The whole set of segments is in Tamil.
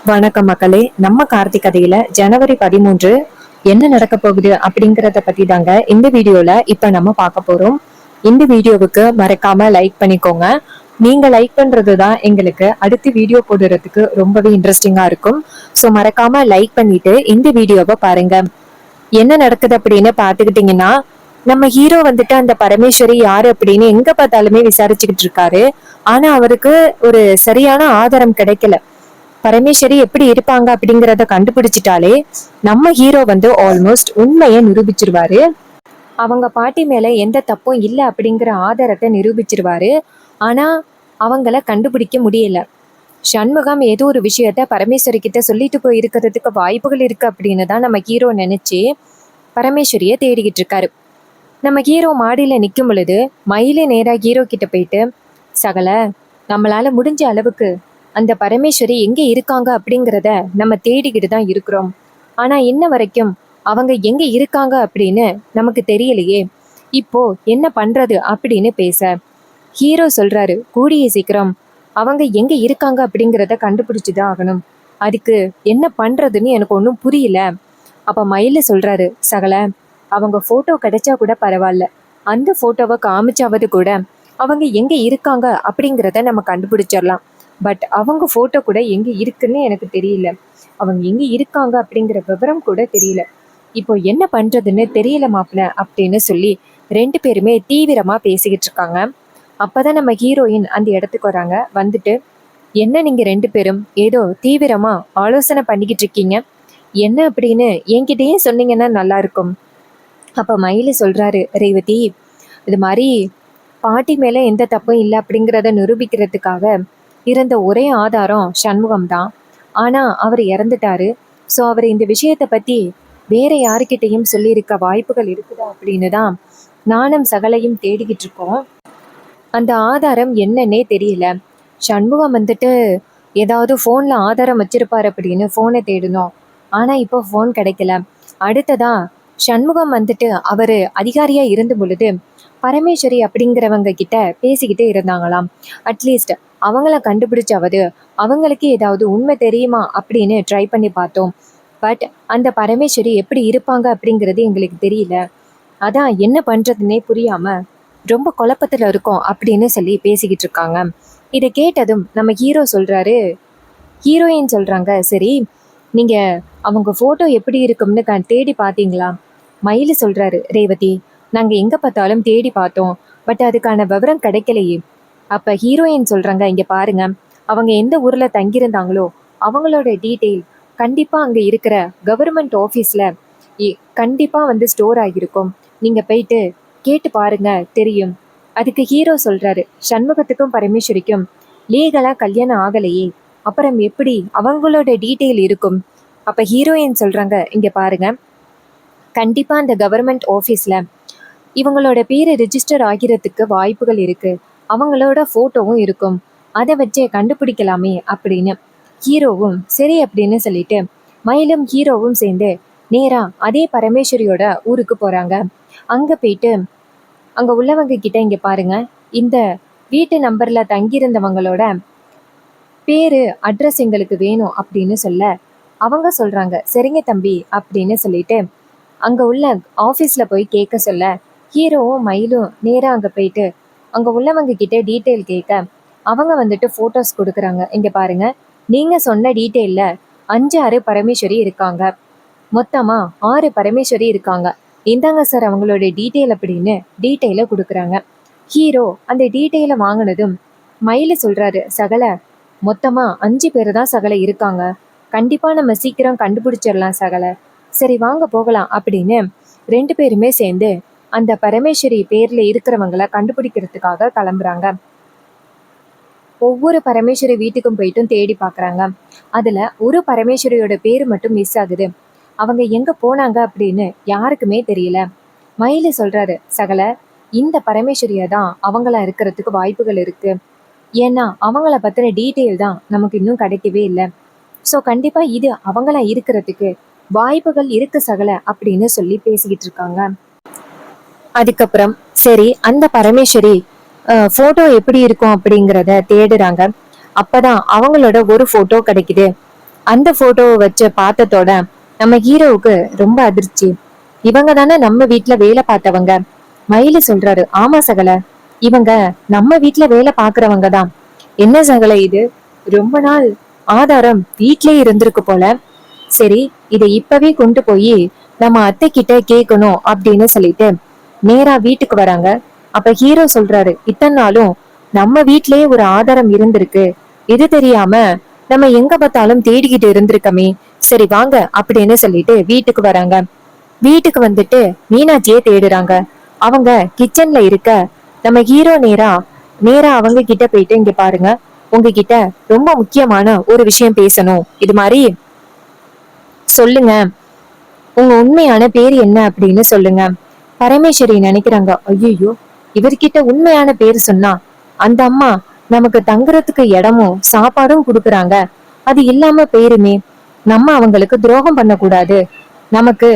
வணக்கம் மக்களே. நம்ம கார்த்திக் கதையில ஜனவரி 13 என்ன நடக்க போகுது அப்படிங்கறத பத்தி தாங்க இந்த வீடியோல இப்ப நம்ம பார்க்க போறோம். இந்த வீடியோவுக்கு மறக்காம லைக் பண்ணிக்கோங்க. நீங்க லைக் பண்றதுதான் எங்களுக்கு அடுத்து வீடியோ போடுறதுக்கு ரொம்பவே இன்ட்ரெஸ்டிங்கா இருக்கும். ஸோ மறக்காம லைக் பண்ணிட்டு இந்த வீடியோவை பாருங்க. என்ன நடக்குது அப்படின்னு பாத்துக்கிட்டீங்கன்னா, நம்ம ஹீரோ வந்துட்டு அந்த பரமேஸ்வரி யாரு அப்படின்னு எங்க பார்த்தாலுமே விசாரிச்சுக்கிட்டு இருக்காரு. ஆனா அவருக்கு ஒரு சரியான ஆதாரம் கிடைக்கல. பரமேஸ்வரி எப்படி இருப்பாங்க அப்படிங்கறத கண்டுபிடிச்சிட்டாலே நம்ம ஹீரோ வந்து ஆல்மோஸ்ட் உண்மையை நிரூபிச்சிருவாரு. அவங்க பாட்டி மேல எந்த தப்பும் இல்லை அப்படிங்கிற ஆதாரத்தை நிரூபிச்சிருவாரு. ஆனா அவங்கள கண்டுபிடிக்க முடியல. சண்முகம் ஏதோ ஒரு விஷயத்த பரமேஸ்வரி கிட்ட சொல்லிட்டு போய் இருக்கிறதுக்கு வாய்ப்புகள் இருக்கு அப்படின்னு தான் நம்ம ஹீரோ நினைச்சு பரமேஸ்வரிய தேடிக்கிட்டு இருக்காரு. நம்ம ஹீரோ மாடியில நிக்கும் பொழுது மயிலே நேரா ஹீரோ கிட்ட போயிட்டு, சகல, நம்மளால முடிஞ்ச அளவுக்கு அந்த பரமேஸ்வரி எங்க இருக்காங்க அப்படிங்கிறத நம்ம தேடிக்கிட்டு தான் இருக்கிறோம். ஆனா இன்ன வரைக்கும் அவங்க எங்க இருக்காங்க அப்படின்னு நமக்கு தெரியலையே. இப்போ என்ன பண்றது அப்படின்னு பேச ஹீரோ சொல்றாரு, கூடிய சீக்கிரம் அவங்க எங்க இருக்காங்க அப்படிங்கிறத கண்டுபிடிச்சுதான் ஆகணும். அதுக்கு என்ன பண்றதுன்னு எனக்கு ஒன்றும் புரியல. அப்ப மயில சொல்றாரு, சகல, அவங்க போட்டோ கிடைச்சா கூட பரவாயில்ல, அந்த போட்டோவை காமிச்சாவது கூட அவங்க எங்க இருக்காங்க அப்படிங்கிறத நம்ம கண்டுபிடிச்சிடலாம். பட் அவங்க போட்டோ கூட எங்க இருக்குன்னு எனக்கு தெரியல. அவங்க எங்க இருக்காங்க அப்படிங்கிற விவரம் கூட தெரியல. இப்போ என்ன பண்றதுன்னு தெரியல மாப்பிள்ள அப்படின்னு சொல்லி ரெண்டு பேருமே தீவிரமா பேசிக்கிட்டு இருக்காங்க. அப்பதான் நம்ம ஹீரோயின் அந்த இடத்துக்கு வராங்க. வந்துட்டு, என்ன நீங்க ரெண்டு பேரும் ஏதோ தீவிரமா ஆலோசனை பண்ணிக்கிட்டு இருக்கீங்க, என்ன அப்படின்னு என்கிட்டயே சொன்னீங்கன்னா நல்லா இருக்கும். அப்ப மயிலு சொல்றாரு, ரேவதி, இது மாதிரி பாட்டி மேல எந்த தப்பும் இல்லை அப்படிங்கிறத நிரூபிக்கிறதுக்காக இருந்த ஒரே ஆதாரம் சண்முகம் தான். ஆனா அவர் இறந்துட்டாரு. ஸோ அவர் இந்த விஷயத்த பத்தி வேற யாருக்கிட்டையும் சொல்லியிருக்க வாய்ப்புகள் இருக்குதா அப்படின்னு தான் நானும் சகலையும் தேடிக்கிட்டு இருக்கோம். அந்த ஆதாரம் என்னன்னே தெரியல. சண்முகம் வந்துட்டு ஏதாவது ஃபோன்ல ஆதாரம் வச்சிருப்பாரு அப்படின்னு ஃபோனை தேடினோம். ஆனா இப்போ ஃபோன் கிடைக்கல. அடுத்ததா சண்முகம் வந்துட்டு அவரு அதிகாரியா இருந்த பொழுது பரமேஸ்வரி அப்படிங்கிறவங்க கிட்ட பேசிக்கிட்டே இருந்தாங்களாம். அட்லீஸ்ட் அவங்கள கண்டுபிடிச்சாவது அவங்களுக்கு ஏதாவது உண்மை தெரியுமா அப்படின்னு ட்ரை பண்ணி பார்த்தோம். பட் அந்த பரமேஸ்வரி எப்படி இருப்பாங்க அப்படிங்கிறது எங்களுக்கு தெரியல. அதான் என்ன பண்றதுன்னே புரியாம ரொம்ப குழப்பத்துல இருக்கோம் அப்படின்னு சொல்லி பேசிக்கிட்டு இருக்காங்க. இதை கேட்டதும் நம்ம ஹீரோயின் சொல்றாங்க, சரி, நீங்க அவங்க போட்டோ எப்படி இருக்கும்னு தேடி பார்த்தீங்களா? மயிலு சொல்றாரு, ரேவதி, நாங்க எங்க பார்த்தாலும் தேடி பார்த்தோம். பட் அதுக்கான விவரம் கிடைக்கலையே. அப்ப ஹீரோயின் சொல்றாங்க, இங்க பாருங்க, அவங்க எந்த ஊர்ல தங்கியிருந்தாங்களோ அவங்களோட டீட்டெயில் கண்டிப்பா அங்க இருக்கிற கவர்மெண்ட் ஆஃபீஸ்ல கண்டிப்பா வந்து ஸ்டோர் ஆகியிருக்கும். நீங்க போயிட்டு கேட்டு பாருங்க, தெரியும். அதுக்கு ஹீரோ சொல்றாரு, சண்முகத்துக்கும் பரமேஸ்வரிக்கும் லீகலா கல்யாணம் ஆகலையே, அப்புறம் எப்படி அவங்களோட டீட்டெயில் இருக்கும்? அப்ப ஹீரோயின் சொல்றாங்க, இங்க பாருங்க, கண்டிப்பா அந்த கவர்மெண்ட் ஆஃபீஸ்ல இவங்களோட பேரு ரிஜிஸ்டர் ஆகிறதுக்கு வாய்ப்புகள் இருக்கு. அவங்களோட போட்டோவும் இருக்கும். அதை வச்சே கண்டுபிடிக்கலாமே அப்படின்னு ஹீரோவும் சரி அப்படின்னு சொல்லிட்டு மயிலும் ஹீரோவும் சேர்ந்து நேரா அதே பரமேஸ்வரியோட ஊருக்கு போறாங்க. அங்க போயிட்டு அங்க உள்ளவங்க கிட்ட, இங்க பாருங்க, இந்த வீட்டு நம்பர்ல தங்கியிருந்தவங்களோட பேரு அட்ரஸ் எங்களுக்கு வேணும் அப்படின்னு சொல்ல அவங்க சொல்றாங்க, சரிங்க தம்பி அப்படின்னு சொல்லிட்டு அங்க உள்ள ஆபீஸ்ல போய் கேட்க சொல்ல ஹீரோவும் மயிலும் நேரா அங்க போயிட்டு அங்க உள்ளவங்க கிட்ட டீட்டெயில் கேட்க அவங்க வந்துட்டு போட்டோஸ் கொடுக்குறாங்க. இங்க பாருங்க, நீங்க சொன்ன டீட்டெயில்ல 5-6 பரமேஸ்வரி இருக்காங்க. மொத்தமா 6 பரமேஸ்வரி இருக்காங்க. இந்தாங்க சார் அவங்களோட டீட்டெயில் அப்படின்னு டீட்டெயில கொடுக்குறாங்க. ஹீரோ அந்த டீட்டெயில வாங்கினதும் மயில சொல்றாரு, சகல, மொத்தமா 5 பேர் தான் சகல இருக்காங்க. கண்டிப்பா நம்ம சீக்கிரம் கண்டுபிடிச்சிடலாம் சகல. சரி வாங்க போகலாம் அப்படின்னு ரெண்டு பேருமே சேர்ந்து அந்த பரமேஸ்வரி பேர்ல இருக்கிறவங்கள கண்டுபிடிக்கிறதுக்காக கிளம்புறாங்க. ஒவ்வொரு பரமேஸ்வரி வீட்டுக்கும் போயிட்டும் தேடி பாக்குறாங்க. அதுல ஒரு பரமேஸ்வரியோட பேரு மட்டும் மிஸ் ஆகுது. அவங்க எங்க போனாங்க அப்படின்னு யாருக்குமே தெரியல. மயில சொல்றாரு, சகல, இந்த பரமேஸ்வரியா தான் அவங்களா இருக்கிறதுக்கு வாய்ப்புகள் இருக்கு. ஏன்னா அவங்கள பத்தின டீட்டெயில் தான் நமக்கு இன்னும் கிடைக்கவே இல்லை. ஸோ கண்டிப்பா இது அவங்களா இருக்கிறதுக்கு வாய்ப்புகள் இருக்கு சகல அப்படின்னு சொல்லி பேசிக்கிட்டு இருக்காங்க. அதுக்கப்புறம் சரி, அந்த பரமேஸ்வரி போட்டோ எப்படி இருக்கும் அப்படிங்கிறத தேடுறாங்க. அப்பதான் அவங்களோட ஒரு போட்டோ கிடைக்குது. அந்த போட்டோவை வச்ச பார்த்ததோட நம்ம ஹீரோவுக்கு ரொம்ப அதிர்ச்சி. இவங்க தானே நம்ம வீட்டுல வேலை பார்த்தவங்க. மயிலு சொல்றாரு, ஆமா சகல, இவங்க நம்ம வீட்டுல வேலை பாக்குறவங்க தான். என்ன சகல இது, ரொம்ப நாள் ஆதாரம் வீட்லயே இருந்திருக்கு போல. சரி, இதை இப்பவே கொண்டு போய் நம்ம அத்தை கிட்ட கேட்கணும் அப்படின்னு சொல்லிட்டு நேரா வீட்டுக்கு வராங்க. அப்ப ஹீரோ சொல்றாரு, இத்தனை நாளும் நம்ம வீட்லயே ஒரு ஆதாரம் இருந்திருக்கு, இது தெரியாம நம்ம எங்க பார்த்தாலும் தேடிக்கிட்டு இருந்திருக்கமே, சரி வாங்க அப்படின்னு சொல்லிட்டு வீட்டுக்கு வராங்க. வீட்டுக்கு வந்துட்டு மீனாட்சியே தேடுறாங்க. அவங்க கிச்சன்ல இருக்க நம்ம ஹீரோ நேரா நேரா அவங்க கிட்ட போயிட்டு, இங்க பாருங்க, உங்ககிட்ட ரொம்ப முக்கியமான ஒரு விஷயம் பேசணும், இது மாதிரி சொல்லுங்க, உங்க உண்மையான பேர் என்ன அப்படின்னு சொல்லுங்க. பரமேஸ்வரி நினைக்கிறாங்க, ஐயோ இவர்கிட்ட உண்மையான பேர் சொன்னா அந்த அம்மா நமக்கு தங்குறதுக்கு இடமும் சாப்பாடும் கொடுக்குறாங்க, அது இல்லாம பேருமே, நம்ம அவங்களுக்கு துரோகம் பண்ணக்கூடாது, நமக்கு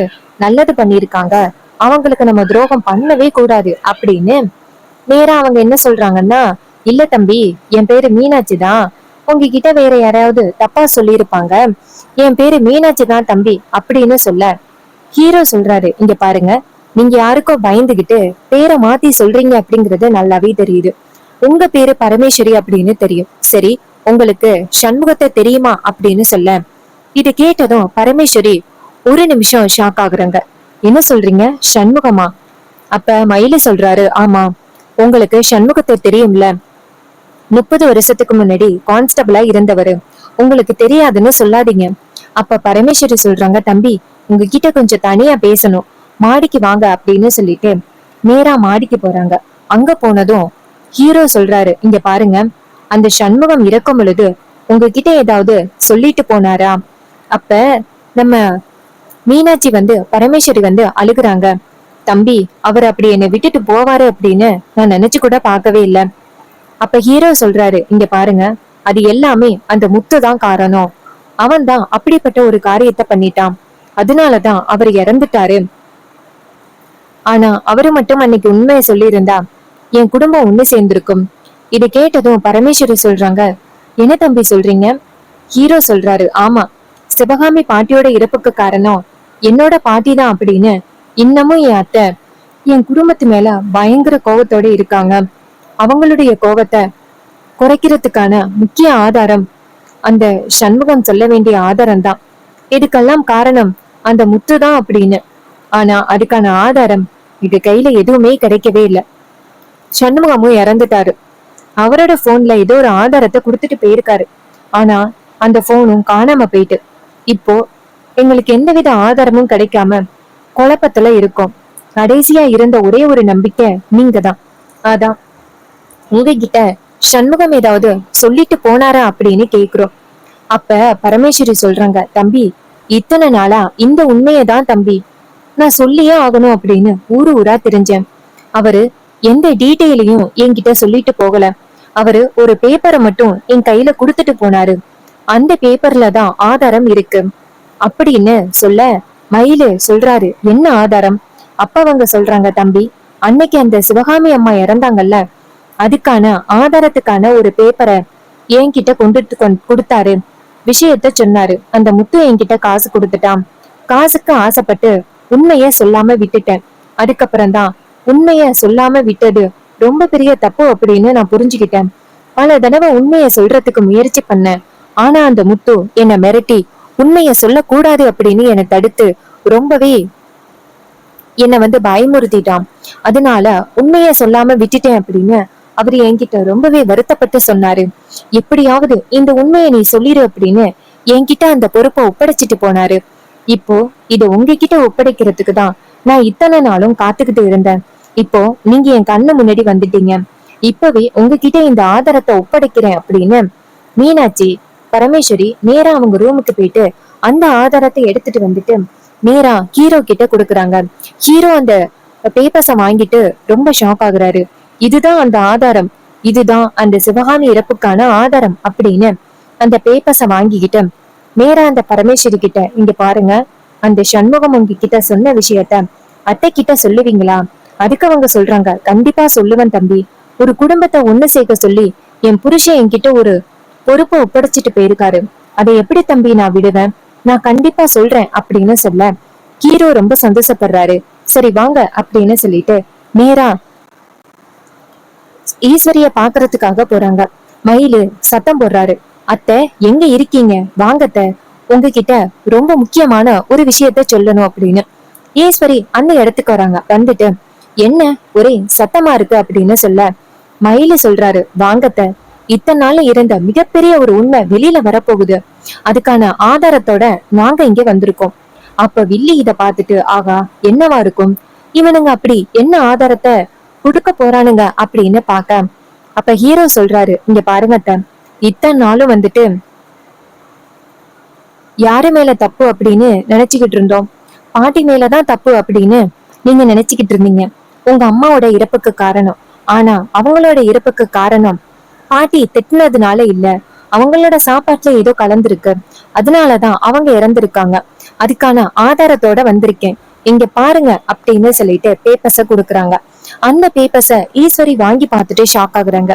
நல்லது பண்ணிருக்காங்க, அவங்களுக்கு நம்ம துரோகம் பண்ணவே கூடாது அப்படின்னு நேரா அவங்க என்ன சொல்றாங்கன்னா, இல்ல தம்பி, என் பேரு மீனாட்சி தான், உங்ககிட்ட வேற யாராவது தப்பா சொல்லியிருப்பாங்க, என் பேரு மீனாட்சி தான் தம்பி அப்படின்னு சொல்ல ஹீரோ சொல்றாரு, இங்க பாருங்க, நீங்க யாருக்கோ பயந்துகிட்டு பேரை மாத்தி சொல்றீங்க அப்படிங்கறது நல்லாவே தெரியுது. உங்க பேரு பரமேஸ்வரி அப்படின்னு தெரியும், சரி உங்களுக்கு சண்முகத்தை தெரியுமா அப்படின்னு சொல்ல இது கேட்டதும் பரமேஸ்வரி ஒரு நிமிஷம் ஷாக் ஆகுறாங்க. என்ன சொல்றீங்க, சண்முகமா? அப்ப மயிலு சொல்றாரு, ஆமா, உங்களுக்கு சண்முகத்தை தெரியும்ல, 30 வருஷத்துக்கு முன்னாடி கான்ஸ்டபிளா இருந்தவரு, உங்களுக்கு தெரியாதுன்னு சொல்லாதீங்க. அப்ப பரமேஸ்வரி சொல்றாங்க, தம்பி உங்ககிட்ட கொஞ்சம் தனியா பேசணும், மாடிக்கு வாங்க அப்படின்னு சொல்லிட்டு நேரா மாடிக்கு போறாங்க. அங்க போனதும் ஹீரோ சொல்றாரு, இங்க பாருங்க, அந்த சண்முகம் இறக்கும் பொழுது உங்ககிட்ட ஏதாவது சொல்லிட்டு போனாரா? அப்ப நம்ம மீனாட்சி பரமேஸ்வரி அழுகுறாங்க. தம்பி அவர் அப்படி என்னை விட்டுட்டு போவாரு அப்படின்னு நான் நினைச்சு கூட பார்க்கவே இல்லை. அப்ப ஹீரோ சொல்றாரு, இங்க பாருங்க, அது எல்லாமே அந்த முத்து தான் காரணம், அவன் தான் அப்படிப்பட்ட ஒரு காரியத்தை பண்ணிட்டான், அதனாலதான் அவர் இறந்துட்டாரு. ஆனா அவரு மட்டும் அன்னைக்கு உண்மையை சொல்லியிருந்தா என் குடும்பம் ஒண்ணு சேர்ந்திருக்கும். இதை கேட்டதும் பரமேஸ்வரி சொல்றாங்க, என்ன தம்பி சொல்றீங்க? ஹீரோ சொல்றாரு, ஆமா, சிவகாமி பாட்டியோட இறப்புக்கு காரணம் என்னோட பாட்டி தான் அப்படின்னு இன்னமும் என் அத்தை என் குடும்பத்து மேல பயங்கர கோபத்தோட இருக்காங்க. அவங்களுடைய கோபத்தை குறைக்கிறதுக்கான முக்கிய ஆதாரம் அந்த சண்முகம் சொல்ல வேண்டிய ஆதாரம் தான், இதுக்கெல்லாம் காரணம் அந்த முத்து தான் அப்படின்னு. ஆனா அதுக்கான ஆதாரம் இது கையில எதுவுமே கிடைக்கவே இல்லை. சண்முகமும் இறந்துட்டாரு, அவரோட போன்ல ஏதோ ஒரு ஆதாரத்தை கொடுத்துட்டு போயிருக்காரு, ஆனா அந்த போனும் காணாம போயிட்டு. இப்போ எங்களுக்கு எந்தவித ஆதாரமும் கிடைக்காம குழப்பத்துல இருக்கோம். கடைசியா இருந்த ஒரே ஒரு நம்பிக்கை நீங்க தான். அதான் உங்ககிட்ட சண்முகம் ஏதாவது சொல்லிட்டு போனாரா அப்படின்னு கேக்குறோம். அப்ப பரமேஸ்வரி சொல்றாங்க, தம்பி இத்தனை நாளா இந்த உண்மையதான் தம்பி நான் சொல்லியே ஆகணும் அப்படின்னு ஊரு ஊரா தெரிஞ்சேன். அவரு எந்த டீட்டெயிலையும் என்கிட்ட சொல்லிட்டு போகல, அவரு ஒரு பேப்பரை மட்டும் என் கையில குடுத்துட்டு போனாரு, அந்த பேப்பர்ல தான் ஆதாரம் இருக்கு அப்படின்னு சொல்ல மயிலு சொல்றாரு, என்ன ஆதாரம்? அப்ப அவங்க சொல்றாங்க, தம்பி அன்னைக்கு அந்த சிவகாமி அம்மா இறந்தாங்கல்ல, அதுக்கான ஆதாரத்துக்கான ஒரு பேப்பரை என்கிட்ட கொடுத்தாரு, விஷயத்த சொன்னாரு, அந்த முத்து என்கிட்ட காசு கொடுத்துட்டான், காசுக்கு ஆசைப்பட்டு உண்மைய சொல்லாம விட்டுட்டேன், அதுக்கப்புறம்தான் உண்மைய சொல்லாம விட்டது ரொம்ப பெரிய தப்பு அப்படின்னு நான் புரிஞ்சுக்கிட்டேன். பல தடவை உண்மைய சொல்றதுக்கு முயற்சி பண்ணேன், ஆனா அந்த முத்து என்னை மிரட்டி உண்மைய சொல்லக்கூடாது அப்படின்னு என்னை தடுத்து ரொம்பவே என்னை பயமுறுத்திட்டான். அதனால உண்மைய சொல்லாம விட்டுட்டேன் அப்படின்னு அவரு என்கிட்ட ரொம்பவே வருத்தப்பட்டு சொன்னாரு. எப்படியாவது இந்த உண்மையை நீ சொல்லிரு அப்படின்னு என்கிட்ட அந்த பொறுப்பை ஒப்படைச்சிட்டு போனாரு. இப்போ இது உங்ககிட்ட ஒப்படைக்கிறதுக்கு தான் நான் இத்தனை நாளும் காத்துக்கிட்டு இருந்தேன். இப்போ நீங்க என் கண்ணு முன்னாடி வந்துட்டீங்க, இப்பவே உங்ககிட்ட இந்த ஆதாரத்தை ஒப்படைக்கிறேன் அப்படின்னு மீனாட்சி பரமேஸ்வரி நேரா அவங்க ரூமுக்கு போயிட்டு அந்த ஆதாரத்தை எடுத்துட்டு வந்துட்டு நேரா ஹீரோ கிட்ட கொடுக்குறாங்க. ஹீரோ அந்த பேப்பர்ஸ வாங்கிட்டு ரொம்ப ஷாக் ஆகுறாரு. இதுதான் அந்த ஆதாரம், இதுதான் அந்த சிவகாமி இறப்புக்கான ஆதாரம் அப்படின்னு அந்த பேப்பர்ஸ வாங்கிக்கிட்டு நேரா அந்த பரமேஸ்வரி கிட்ட, இங்க பாருங்க, அந்த சண்முகம் உங்ககிட்ட சொன்ன விஷயத்த அத்தை கிட்ட சொல்லுவீங்களா? அதுக்கு அவங்க சொல்றாங்க, கண்டிப்பா சொல்லுவேன் தம்பி, ஒரு குடும்பத்தை ஒண்ணு சேர்க்க சொல்லி என் புருஷன் என்கிட்ட ஒரு பொறுப்பை ஒப்படைச்சிட்டு போயிருக்காரு, அதை எப்படி தம்பி நான் விடுவேன், நான் கண்டிப்பா சொல்றேன் அப்படின்னு சொல்ல ஹீரோ ரொம்ப சந்தோஷப்படுறாரு. சரி வாங்க அப்படின்னு சொல்லிட்டு நேரா ஈஸ்வரிய பாக்குறதுக்காக போறாங்க. மயிலு சத்தம் போடுறாரு, அத்தை எங்க இருக்கீங்க, வாங்கத்த, உங்ககிட்ட ரொம்ப முக்கியமான ஒரு விஷயத்த சொல்லணும் அப்படின்னு. ஈஸ்வரி அந்த இடத்துக்கு வராங்க. வந்துட்டு என்ன ஒரே சத்தமா இருக்கு அப்படின்னு சொல்ல மயிலு சொல்றாரு, வாங்கத்த, இத்தனை நாள் இருந்த மிகப்பெரிய ஒரு உண்மை வெளியில வரப்போகுது, அதுக்கான ஆதாரத்தோட நாங்க இங்க வந்திருக்கோம். அப்ப வில்லி இத பாத்துட்டு ஆகா என்னவா இருக்கும், இவனுங்க அப்படி என்ன ஆதாரத்தை குடுக்க போறானுங்க அப்படின்னு பாக்க அப்ப ஹீரோ சொல்றாரு, இங்க பாருங்க, இத்தனை நாளும் வந்துட்டு யாரு மேல தப்பு அப்படின்னு நினைச்சுக்கிட்டு இருந்தோம், பாட்டி மேலதான் தப்பு அப்படின்னு நீங்க நினைச்சுக்கிட்டு இருந்தீங்க. உங்க அம்மாவோட இறப்புக்கு காரணம், ஆனா அவங்களோட இறப்புக்கு காரணம் பாட்டி திட்டினதுனால இல்ல, அவங்களோட சாப்பாட்டுல ஏதோ கலந்துருக்கு, அதனாலதான் அவங்க இறந்திருக்காங்க. அதுக்கான ஆதாரத்தோட வந்திருக்கேன், இங்க பாருங்க அப்படின்னு சொல்லிட்டு பேப்பர்ஸ குடுக்குறாங்க. அந்த பேப்பர்ஸ ஈஸ்வரி வாங்கி பார்த்துட்டு ஷாக் ஆகுறாங்க.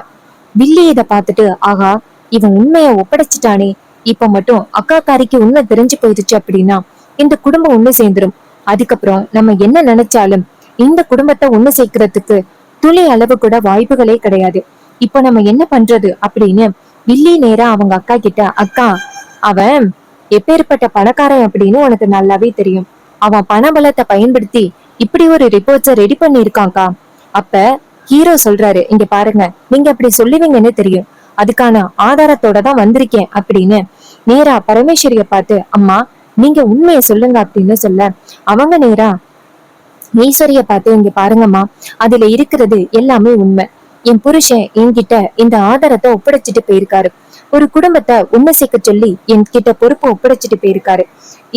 வில்லி இத பார்த்துட்டு ஆகா இவன் உண்மைய ஒப்படைச்சிட்டானே, இப்ப மட்டும் அக்கா காரிக்கு உண்மை தெரிஞ்சு போயிடுச்சு அப்படின்னா இந்த குடும்பம் ஒண்ணு சேர்ந்துரும். அதுக்கப்புறம் நம்ம என்ன நினைச்சாலும் இந்த குடும்பத்தை ஒண்ணு சேர்க்கறதுக்கு துளி அளவு கூட வாய்ப்புகளே கிடையாது. இப்ப நம்ம என்ன பண்றது அப்படின்னு வில்லி நேரா அவங்க அக்கா கிட்ட, அக்கா அவன் எப்பேற்பட்ட பணக்காரன் அப்படின்னு உனக்கு நல்லாவே தெரியும், அவன் பணபலத்தை பயன்படுத்தி இப்படி ஒரு ரிப்போர்ட்ஸ ரெடி பண்ணி இருக்கான்க்கா. அப்ப ஹீரோ சொல்றாரு, இங்க பாருங்க நீங்க அப்படி சொல்லுவீங்கன்னு தெரியும், அதுக்கான ஆதாரத்தோட தான் வந்திருக்கேன் அப்படின்னு நேரா பரமேஸ்வரிய பார்த்து, அம்மா நீங்க உண்மையை சொல்லுங்க அப்படின்னு சொல்ல அவங்க நேரா ஈஸ்வரிய பார்த்து, இங்க பாருங்கம்மா அதுல இருக்கிறது எல்லாமே உண்மை, என் புருஷன் என்கிட்ட இந்த ஆதாரத்தை ஒப்படைச்சிட்டு போயிருக்காரு, ஒரு குடும்பத்தை உண்மை சேர்க்க சொல்லி என்கிட்ட பொறுப்பை ஒப்படைச்சிட்டு போயிருக்காரு.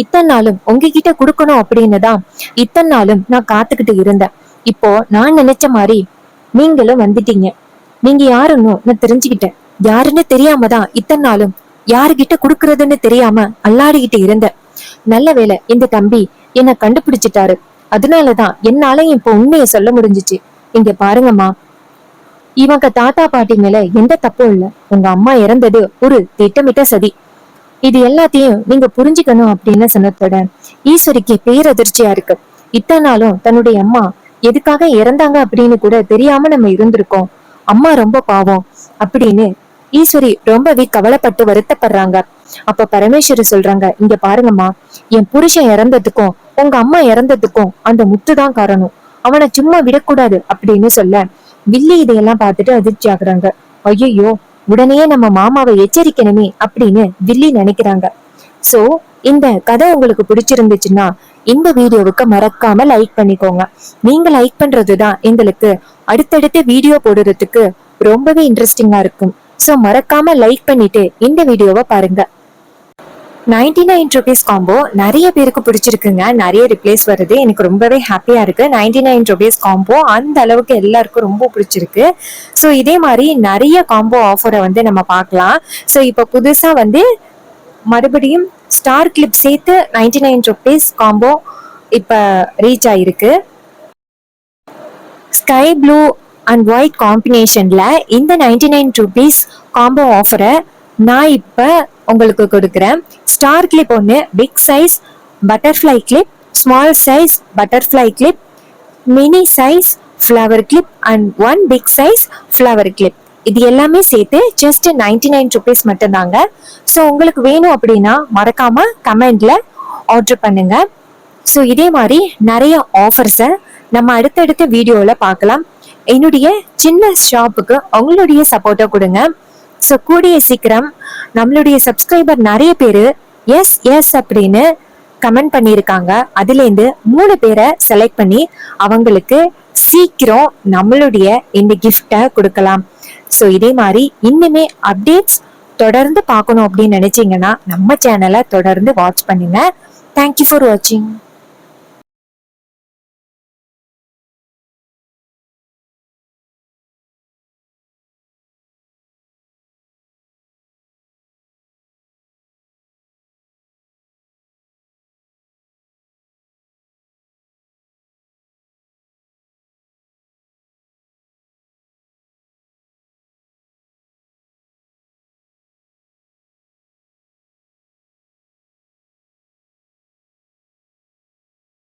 இத்தனை நாளும் உங்ககிட்ட கொடுக்கணும் அப்படின்னு தான் இத்தனை நாளும் நான் காத்துக்கிட்டு இருந்தேன். இப்போ நான் நினைச்ச மாதிரி நீங்களும் வந்துட்டீங்க. நீங்க யாருன்னு நான் தெரிஞ்சுக்கிட்டேன், யாருன்னு தெரியாம தான் இத்தனை நாளும் யாருகிட்ட குடுக்கறதுன்னு தெரியாம அல்லாடிக்கிட்டு இருந்தேன். நல்ல வேளை இந்த தம்பி என்ன கண்டுபிடிச்சிட்டாரு, அதனாலதான் என்னால இப்போ உண்மையை சொல்ல முடிஞ்சிச்சு. இங்க பாருங்கம்மா, இவங்க தாத்தா பாட்டி மேல எந்த தப்பும் இல்ல, உங்க அம்மா இறந்தது ஒரு திட்டமிட்ட சதி, இது எல்லாத்தையும் நீங்க புரிஞ்சுக்கணும் அப்படின்னு சொன்னதோட ஈஸ்வரிக்கு பேரதிர்ச்சியா இருக்கு. இத்தனை நாளும் தன்னுடைய அம்மா எதுக்காக இறந்தாங்க அப்படின்னு கூட தெரியாம நம்ம இருந்திருக்கோம், அம்மா ரொம்ப பாவம் அப்படின்னு ஈஸ்வரி ரொம்பவே கவலைப்பட்டு வருத்தப்படுறாங்க. அப்ப பரமேஸ்வரி சொல்றாங்க, இங்க பாருங்கம்மா, என் புருஷன் இறந்ததுக்கும் உங்க அம்மா இறந்ததுக்கும் அந்த முத்துதான் காரணம், அவனை சும்மா விடக்கூடாது அப்படின்னு சொல்ல வில்லி இதையெல்லாம் பார்த்துட்டு அதிர்ச்சி ஆகுறாங்க. ஐயோ உடனே நம்ம மாமாவை எச்சரிக்கணுமே அப்படின்னு வில்லி நினைக்கிறாங்க. சோ இந்த கதை உங்களுக்கு பிடிச்சிருந்துச்சுன்னா இந்த வீடியோவுக்கு மறக்காம லைக் பண்ணிக்கோங்க. நீங்க லைக் பண்றதுதான் எங்களுக்கு அடுத்தடுத்து வீடியோ போடுறதுக்கு ரொம்பவே இன்ட்ரெஸ்டிங்கா இருக்கும். சோ மறக்காம லைக் பண்ணிட்டு இந்த வீடியோவை பாருங்க. 99 rupees காம்போ நிறைய பேருக்கு பிடிச்சிருக்குங்க, நிறைய ரிப்ளைஸ் வருது, எனக்கு ரொம்பவே ஹாப்பியா இருக்கு. 99 rupees காம்போ அந்த அளவுக்கு எல்லாருக்கும் ரொம்ப பிடிச்சிருக்கு. ஸோ இதே மாதிரி நிறைய காம்போ ஆஃபரை வந்து நம்ம பார்க்கலாம். ஸோ இப்போ புதுசா வந்து மறுபடியும் ஸ்டார் கிளிப் சேர்த்து 99 rupees காம்போ இப்போ ரீச் ஆயிருக்கு. ஸ்கை ப்ளூ அண்ட் ஒயிட் காம்பினேஷன்ல இந்த 99 rupees காம்போ ஆஃபரை நான் இப்ப உங்களுக்கு கொடுக்குறேன். ஸ்டார் கிளிப் ஒன்று, big size butterfly clip, small size butterfly clip, mini size flower clip and 1 big size flower clip, இது எல்லாமே சேர்த்து ஜஸ்ட் 99 rupees மட்டும்தாங்க. ஸோ உங்களுக்கு வேணும் அப்படின்னா மறக்காம கமெண்ட்ல ஆர்டர் பண்ணுங்க. ஸோ இதே மாதிரி நிறைய ஆஃபர்ஸை நம்ம அடுத்தடுத்த வீடியோவில் பார்க்கலாம். என்னுடைய சின்ன ஷாப்புக்கு உங்களுடைய சப்போர்ட்டை கொடுங்க. ஸோ கூடிய சீக்கிரம் நம்மளுடைய சப்ஸ்கிரைபர் நிறைய பேர் எஸ் எஸ் அப்படின்னு கமெண்ட் பண்ணியிருக்காங்க. அதுலேருந்து 3 பேரை செலக்ட் பண்ணி அவங்களுக்கு சீக்கிரம் நம்மளுடைய இந்த கிஃப்டை கொடுக்கலாம். ஸோ இதே மாதிரி இன்னுமே அப்டேட்ஸ் தொடர்ந்து பார்க்கணும் அப்படின்னு நினைச்சீங்கன்னா நம்ம சேனலை தொடர்ந்து வாட்ச் பண்ணுங்க. தேங்க்யூ ஃபார் வாட்சிங்.